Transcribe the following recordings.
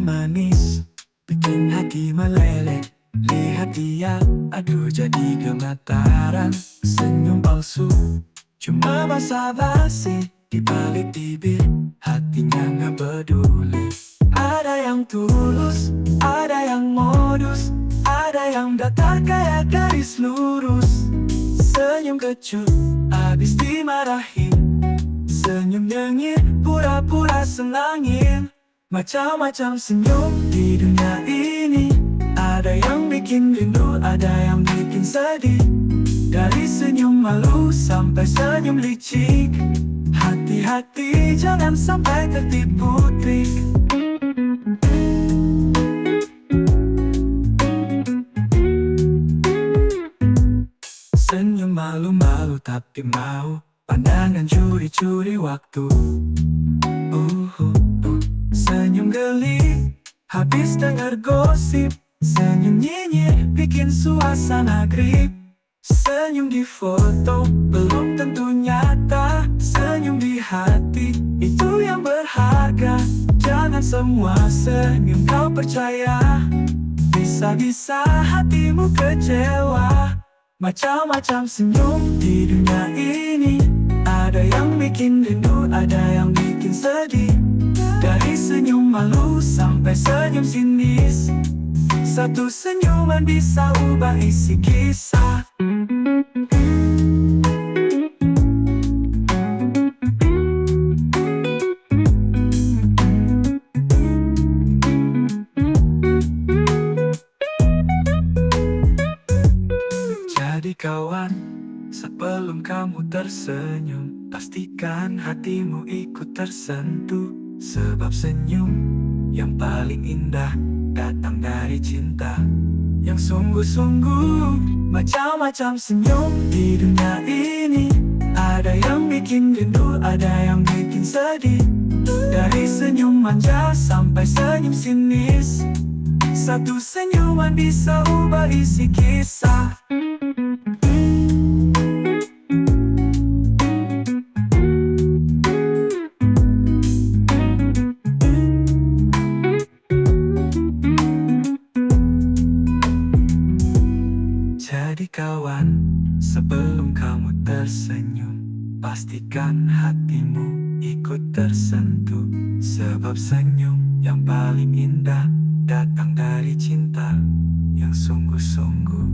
manis bikin hati meleleh. Lihat dia, aduh jadi gemetaran. Senyum palsu, cuma basa-basi di balik bibir, hatinya nggak peduli. Ada yang tulus, ada yang modus, ada yang datar kayak garis lurus. Senyum kecut, habis dimarahin. Senyum nyengir, pura-pura senangin. Macam-macam senyum di dunia ini. Ada yang bikin rindu, ada yang bikin sedih. Dari senyum malu sampai senyum licik. Hati-hati jangan sampai tertipu trik. Senyum malu-malu tapi mau. Pandangan curi-curi waktu. Senyum geli, habis dengar gosip. Senyum nyinyir, bikin suasana grip. Senyum di foto, belum tentu nyata. Senyum di hati, itu yang berharga. Jangan semua senyum kau percaya. Bisa-bisa hatimu kecewa. Macam-macam senyum di dunia ini. Ada yang bikin rindu, ada yang bikin sedih. Dari senyum malu sampai senyum sinis. Satu senyuman bisa ubah isi kisah. Jadi kawan, sebelum kamu tersenyum, pastikan hatimu ikut tersentuh. Sebab senyum yang paling indah datang dari cinta yang sungguh-sungguh. Macam-macam senyum di dunia ini. Ada yang bikin rindu, ada yang bikin sedih. Dari senyum manja sampai senyum sinis. Satu senyuman bisa ubah isi kisah. Jadi kawan, sebelum kamu tersenyum, pastikan hatimu ikut tersentuh. Sebab senyum yang paling indah datang dari cinta yang sungguh-sungguh.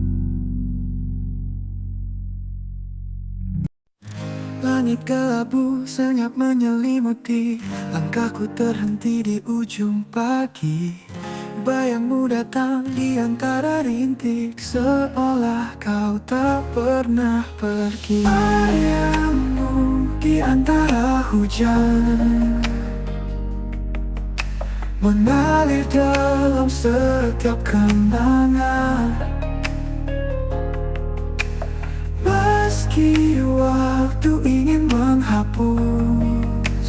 Langit kelabu senyap menyelimuti. Langkahku terhenti di ujung pagi. Bayangmu datang di antara rintik, seolah kau tak pernah pergi. Bayangmu di antara hujan, mengalir dalam setiap kenangan. Meski waktu ingin menghapus,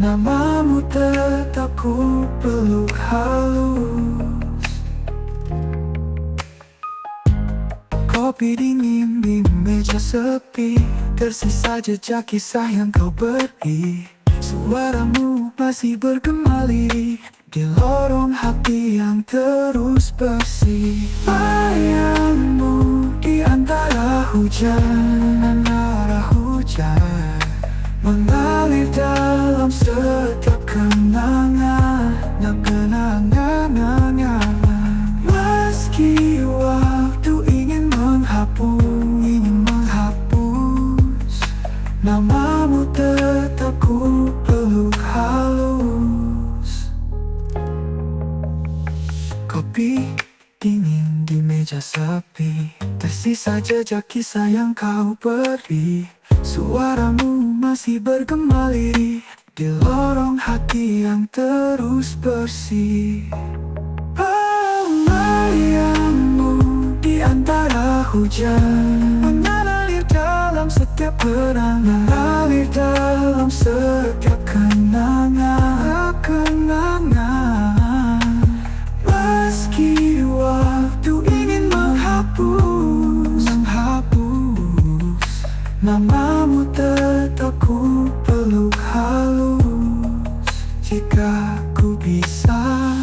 namamu tetap ku peluk halus. Kopi dingin di meja sepi, tersisa jejak kisah yang kau beri. Suaramu masih bergema lirik di lorong hati yang terus bersih. Bayangmu di antara hujan, mengalir dalam setiap kenangan. Meski waktu ingin menghapus, namamu tetap ku peluk halus. Kopi dingin di meja sepi, tersisa jejak kisah yang kau beri. Suaramu masih bergema lirik di lorong hati yang terus bersih. Bayangmu di antara hujan, mengalir dalam setiap kenangan, mengalir dalam setiap kenangan. Meski waktu ingin menghapus, namamu tetap ku peluk halus. Jika ku ku bisa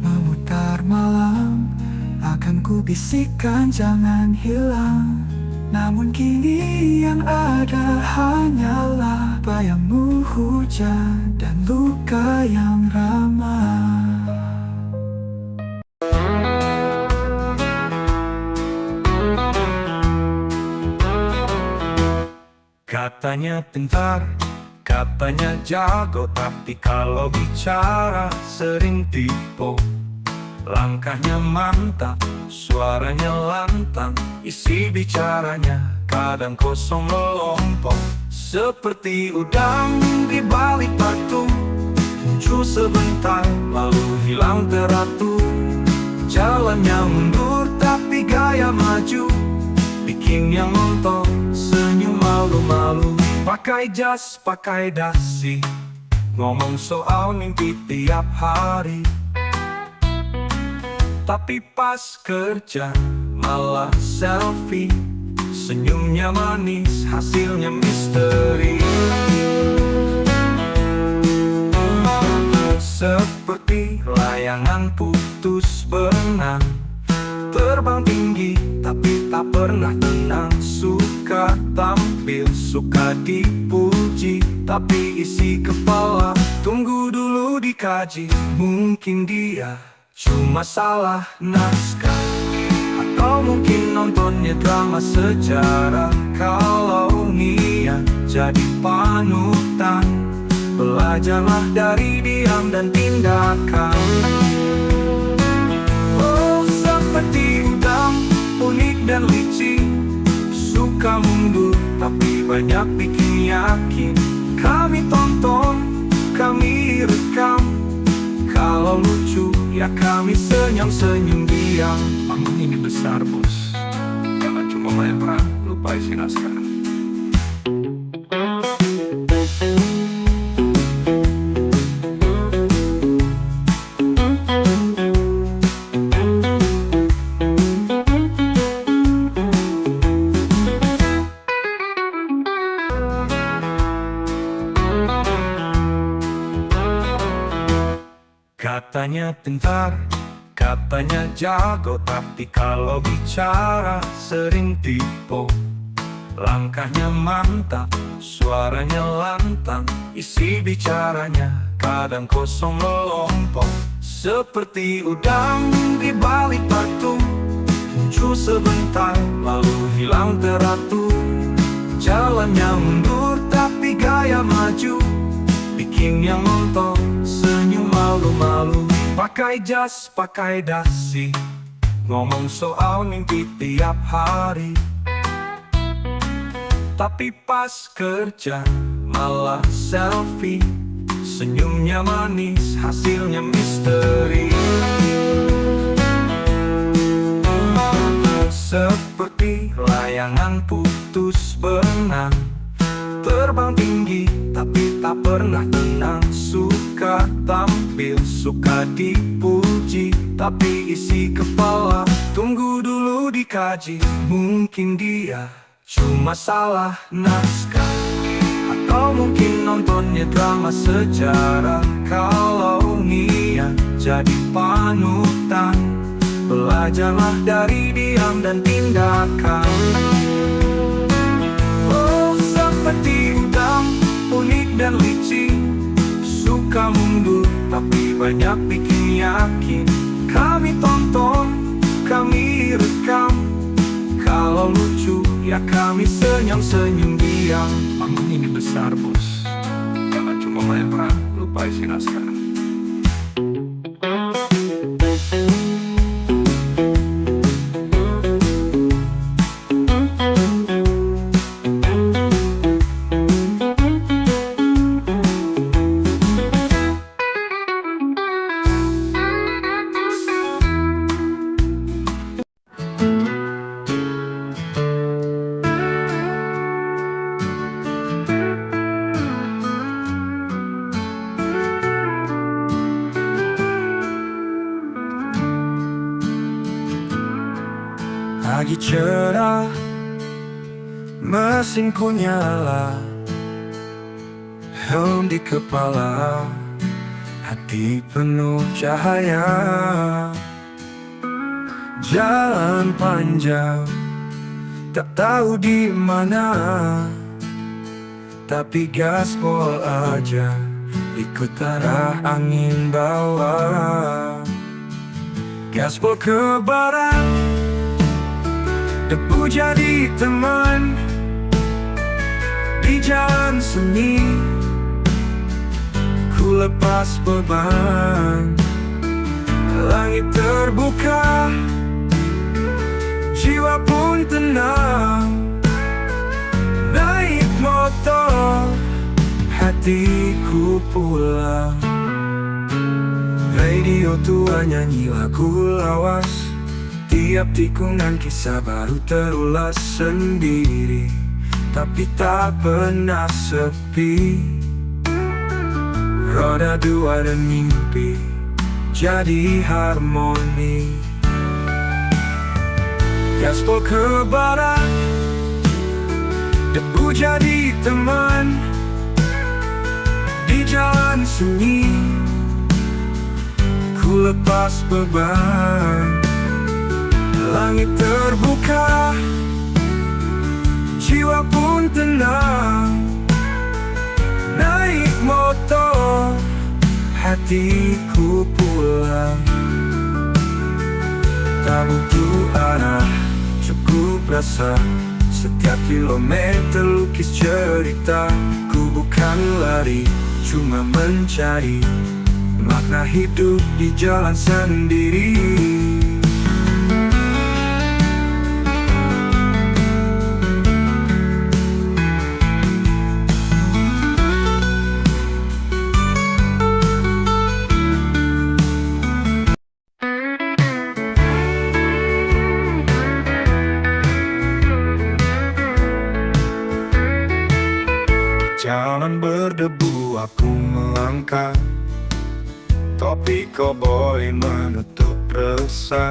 memutar malam, akan ku bisikkan jangan hilang. Namun kini yang ada hanyalah bayangmu, hujan dan luka yang ramah. Katanya pintar, katanya jago, tapi kalau bicara sering tipu. Langkahnya mantap, suaranya lantang, isi bicaranya kadang kosong melompong. Seperti udang di balik batu, muncul sebentar lalu hilang teratur. Jalannya mundur tapi gaya maju, bikin yang nonton senyum malu-malu. Pakai jas, pakai dasi, ngomong soal mimpi tiap hari. Tapi pas kerja malah selfie, senyumnya manis, hasilnya misteri. Seperti layangan putus berenang, terbang tinggi tapi tak pernah tenang. Suka tampil, suka dipuji, tapi isi kepala tunggu dulu dikaji. Mungkin dia cuma salah naskah, atau mungkin nontonnya drama sejarah. Kalau niat jadi panutan, belajarlah dari diam dan tindakan. Oh, seperti udang, unik dan licin, suka mundur tapi banyak bikin yakin. Kami tonton, kami rekam, kalau lucu ya kami senyum-senyum diam. Panggung ini besar bos, jangan cuma main peran, lupa isi naskah. Katanya pintar, katanya jago, tapi kalau bicara sering tipu. Langkahnya mantap, suaranya lantang, isi bicaranya kadang kosong melompong. Seperti udang di balik batu, muncul sebentar lalu hilang teratur. Jalannya mundur tapi gaya maju, bikin yang nonton senyum malu-malu. Pakai jas, pakai dasi, ngomong soal mimpi tiap hari. Tapi pas kerja malah selfie, senyumnya manis, hasilnya misteri. Seperti layangan putus berenang, terbang tinggi tapi tak pernah tenang. Suka tampil, suka dipuji, tapi isi kepala tunggu dulu dikaji. Mungkin dia cuma salah naskah, atau mungkin nontonnya drama sejarah. Kalau niat jadi panutan, belajarlah dari diam dan tindakan. Oh, seperti udang, unik dan licin, suka mundur tapi banyak bikin yakin. Kami tonton, kami rekam, kalau lucu ya kami senyum-senyum diam. Panggung ini besar bos, jangan cuma main peran, lupa isi naskah. Pagi cerah, mesinku nyala, helm di kepala, hati penuh cahaya. Jalan panjang, tak tahu di mana, tapi gaspol aja, ikut arah angin bawa. Gaspol ke barat, debu jadi teman di jalan sunyi. Ku lepas beban, langit terbuka, jiwa pun tenang. Naik motor, hatiku pulang. Radio tua nyanyi lagu lawas, tiap tikungan kisah baru terulas sendiri, tapi tak pernah sepi. Roda dua dan mimpi jadi harmoni. Gaspol ke barat, debu jadi teman di jalan sunyi. Ku lepas beban, langit terbuka, jiwa pun tenang. Naik motor, hatiku pulang. Tak butuh arah, cukup rasa. Setiap kilometer lukis cerita. Ku bukan lari, cuma mencari makna hidup di jalan sendiri. Jalan berdebu aku melangkah, topi koboi menutup resah.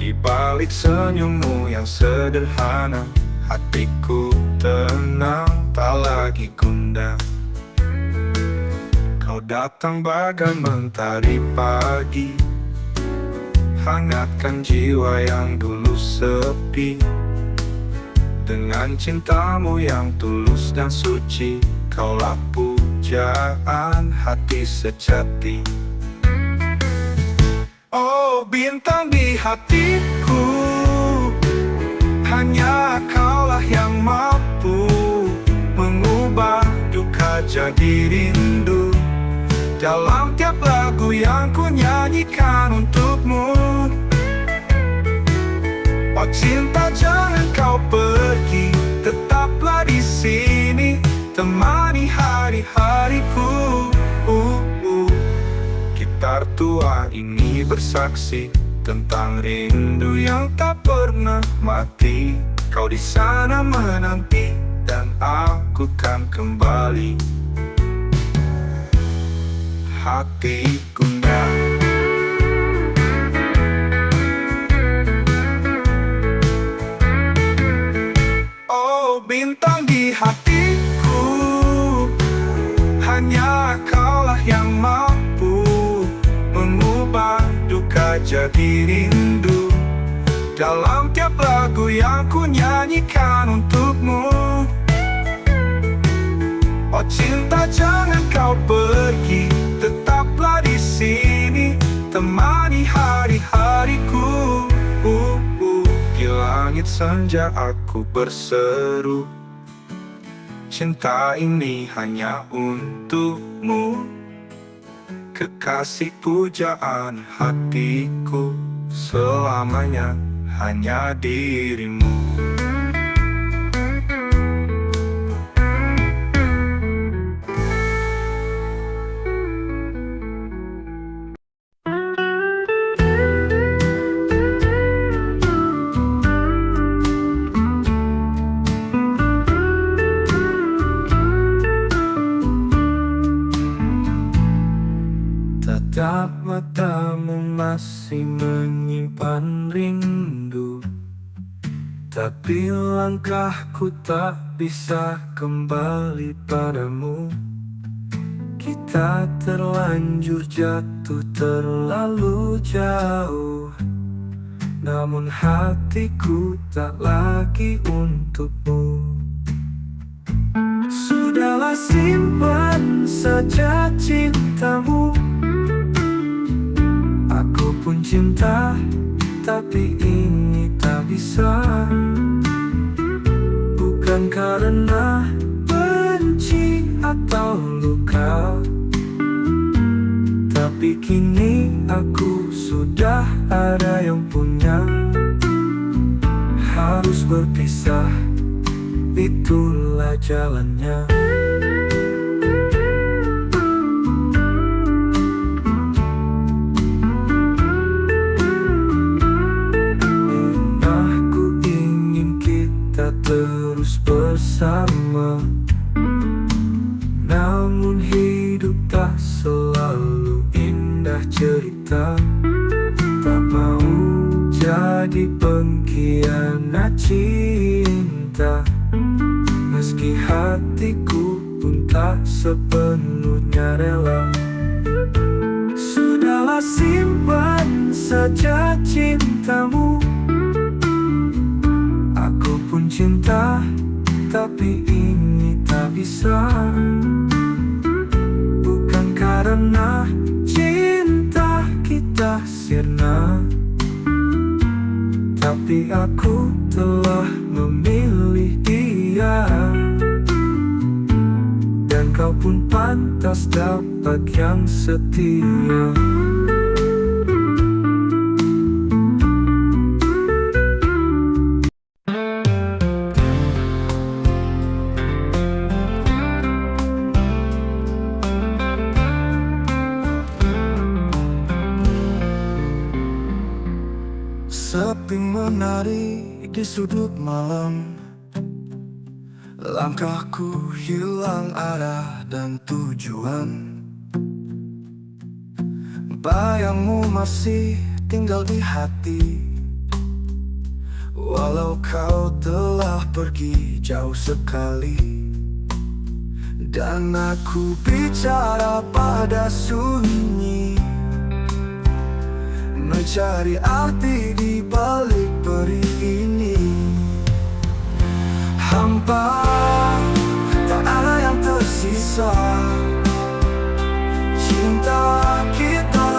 Di balik senyummu yang sederhana, hatiku tenang, tak lagi gundah. Kau datang bagai mentari pagi, hangatkan jiwa yang dulu sepi. Dengan cintamu yang tulus dan suci, kaulah pujaan hati sejati. Oh bintang di hatiku, hanya kaulah yang mampu mengubah duka jadi rindu. Dalam tiap lagu yang ku nyanyikan untukmu. Oh cinta jangan kau pergi, tetaplah di sini, temani hari-hariku. Gitar tua ini bersaksi tentang rindu yang tak pernah mati. Kau di sana menanti dan aku kan kembali. Hati gundah. Bintang di hatiku, hanya kaulah yang mampu mengubah duka jadi rindu. Dalam tiap lagu yang ku nyanyikan untukmu. Oh cinta jangan kau pergi, tetaplah di sini, temani hari-hariku. Di langit senja aku berseru, cinta ini hanya untukmu. Kekasih pujaan hatiku, selamanya hanya dirimu. Tatap matamu masih menyimpan rindu, tapi langkahku tak bisa kembali padamu. Kita terlanjur jatuh terlalu jauh, namun hatiku tak lagi untukmu. Sudahlah, simpan saja cintamu. Aku pun cinta, tapi ini tak bisa. Bukan karena benci atau luka, tapi kini aku sudah ada yang punya. Harus berpisah, itulah jalannya. Aku ingin kita terus bersama, namun hidup tak selalu indah cerita. Tak mau jadi pengkhianat cinta, meski hatiku pun tak sepenuhnya rela. Sudahlah, simpan saja cintamu. Aku pun cinta, tapi ini tak bisa. Bukan karena cinta kita sirna, tapi aku telah memilih dia. Dan kau pun pantas dapat yang setia. Sepi menari di sudut malam, langkahku hilang arah dan tujuan. Bayangmu masih tinggal di hati, walau kau telah pergi jauh sekali. Dan aku bicara pada sunyi, mencari arti di balik perih ini. Hampa, tak ada yang tersisa. Cinta kita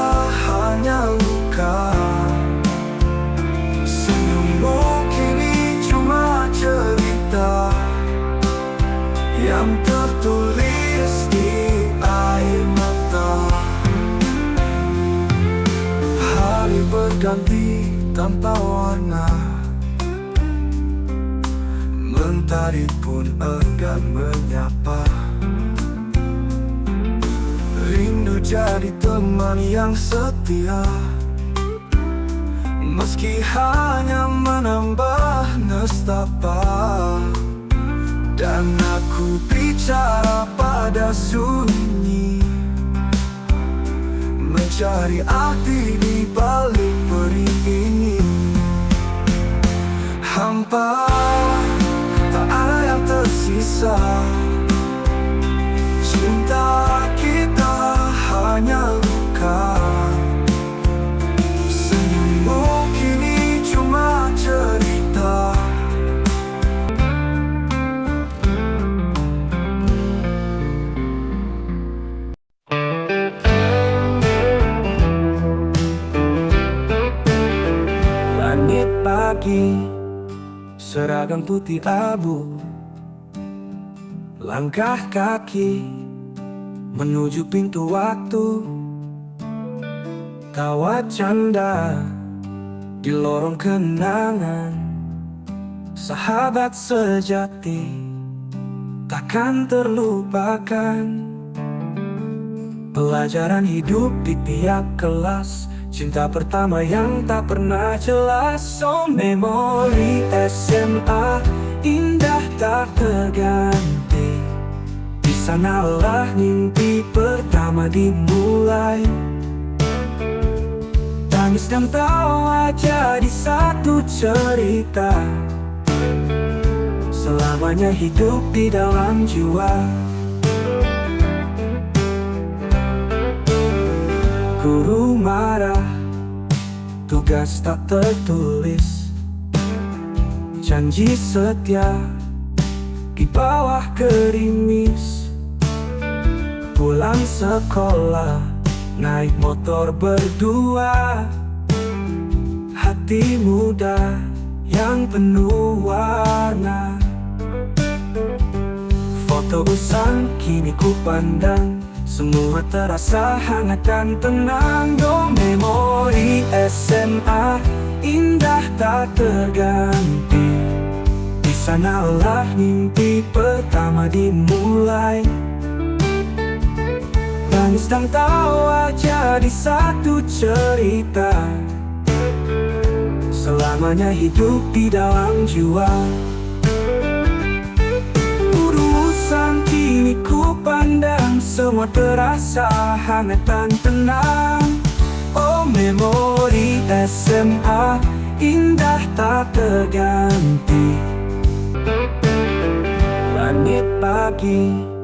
hanya luka. Senyummu kini cuma cerita yang tertulis di air mata. Hari berganti tanpa warna, mentari pun enggan menyapa. Rindu jadi teman yang setia, meski hanya menambah nestapa. Dan aku bicara pada sunyi, mencari arti di balik perih ini. Hampa, tak ada yang tersisa. Cinta kita hanya luka. Senyummu kini cuma cerita. Langit pagi, seragam putih abu, langkah kaki menuju pintu waktu. Tawa canda di lorong kenangan, sahabat sejati takkan terlupakan. Pelajaran hidup di tiap kelas, cinta pertama yang tak pernah jelas. Oh, memori SMA indah tak terganti. Di sanalah mimpi pertama dimulai. Tangis dan tawa jadi satu cerita, selamanya hidup di dalam jiwa. Guru marah, tugas tak tertulis, janji setia di bawah gerimis. Pulang sekolah, naik motor berdua, hati muda yang penuh warna. Foto usang kini ku pandang, semua terasa hangat dan tenang. Oh, memori SMA indah tak terganti. Di sanalah mimpi pertama dimulai. Tangis dan tawa jadi satu cerita, selamanya hidup di dalam jiwa. Urusan kini ku pandang, semua terasa hangat dan tenang. Oh, memori SMA indah tak terganti. Langit pagi